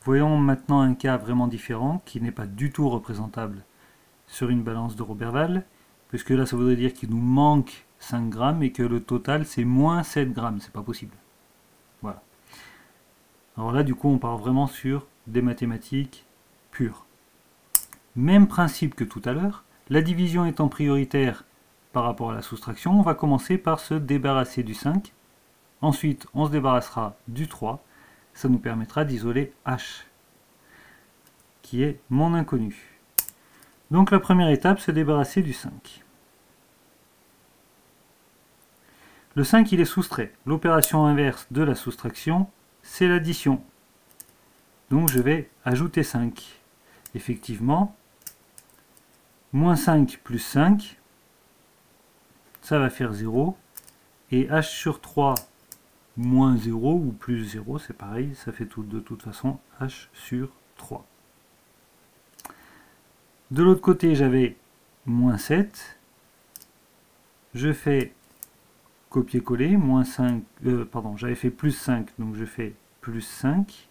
Voyons maintenant un cas vraiment différent qui n'est pas du tout représentable sur une balance de Roberval, puisque là ça voudrait dire qu'il nous manque 5 grammes et que le total c'est moins 7 grammes, c'est pas possible. Voilà. Alors là du coup on part vraiment sur des mathématiques pures. Même principe que tout à l'heure, la division étant prioritaire par rapport à la soustraction, on va commencer par se débarrasser du 5, ensuite on se débarrassera du 3, ça nous permettra d'isoler H, qui est mon inconnu. Donc la première étape, se débarrasser du 5. Le 5, il est soustrait. L'opération inverse de la soustraction, c'est l'addition. Donc je vais ajouter 5. Effectivement, moins 5 plus 5, ça va faire 0. Et h sur 3 moins 0 ou plus 0, c'est pareil, ça fait tout de toute façon h sur 3. De l'autre côté, j'avais moins 7. Je fais copier-coller, moins 5, j'avais fait plus 5, donc je fais plus 5.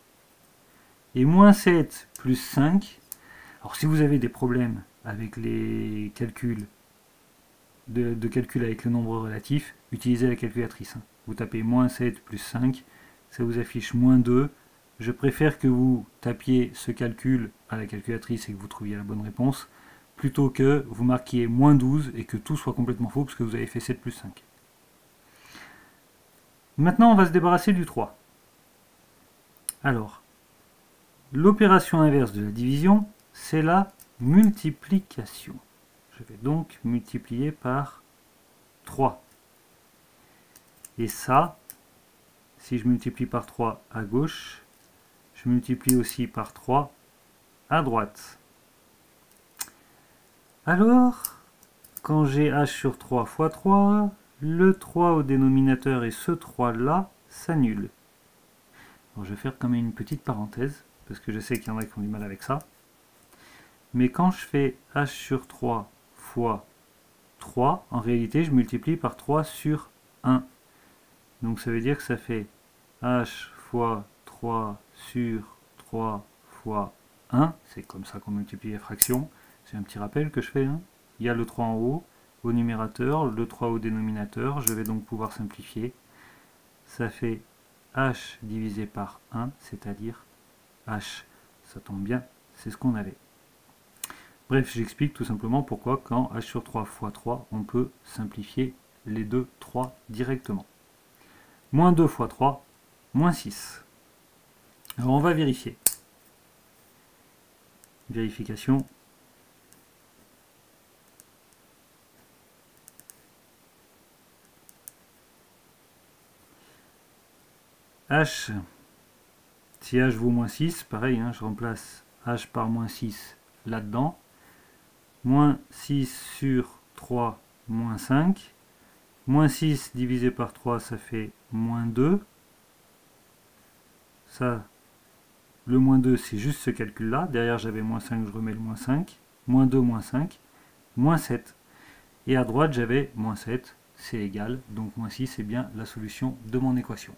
Et moins 7 plus 5. Alors si vous avez des problèmes avec les calculs, de calcul avec le nombre relatif, utilisez la calculatrice. Vous tapez moins 7 plus 5, ça vous affiche moins 2. Je préfère que vous tapiez ce calcul à la calculatrice et que vous trouviez la bonne réponse, plutôt que vous marquiez moins 12 et que tout soit complètement faux parce que vous avez fait 7 plus 5. Maintenant, on va se débarrasser du 3. Alors, l'opération inverse de la division, c'est la multiplication. Je vais donc multiplier par 3. Et ça, si je multiplie par 3 à gauche, je multiplie aussi par 3 à droite. Alors, quand j'ai h sur 3 fois 3, le 3 au dénominateur et ce 3 là s'annulent. Je vais faire quand même une petite parenthèse, parce que je sais qu'il y en a qui ont du mal avec ça. Mais quand je fais h sur 3 fois 3, en réalité je multiplie par 3 sur 1. Donc ça veut dire que ça fait h fois 3 sur 3 fois 1. C'est comme ça qu'on multiplie les fractions. C'est un petit rappel que je fais. Hein. Il y a le 3 en haut, au numérateur, le 3 au dénominateur. Je vais donc pouvoir simplifier. Ça fait h divisé par 1, c'est-à-dire h. Ça tombe bien, c'est ce qu'on avait. Bref, j'explique tout simplement pourquoi quand h sur 3 fois 3, on peut simplifier les deux 3 directement. Moins 2 fois 3, moins 6. Alors on va vérifier. Vérification. H, si h vaut moins 6, pareil, hein, je remplace h par moins 6 là-dedans. Moins 6 sur 3, moins 5. Moins 6 divisé par 3, ça fait moins 2. Ça, le moins 2, c'est juste ce calcul-là. Derrière, j'avais moins 5, je remets le moins 5. Moins 2, moins 5. Moins 7. Et à droite, j'avais moins 7, c'est égal. Donc moins 6, c'est bien la solution de mon équation.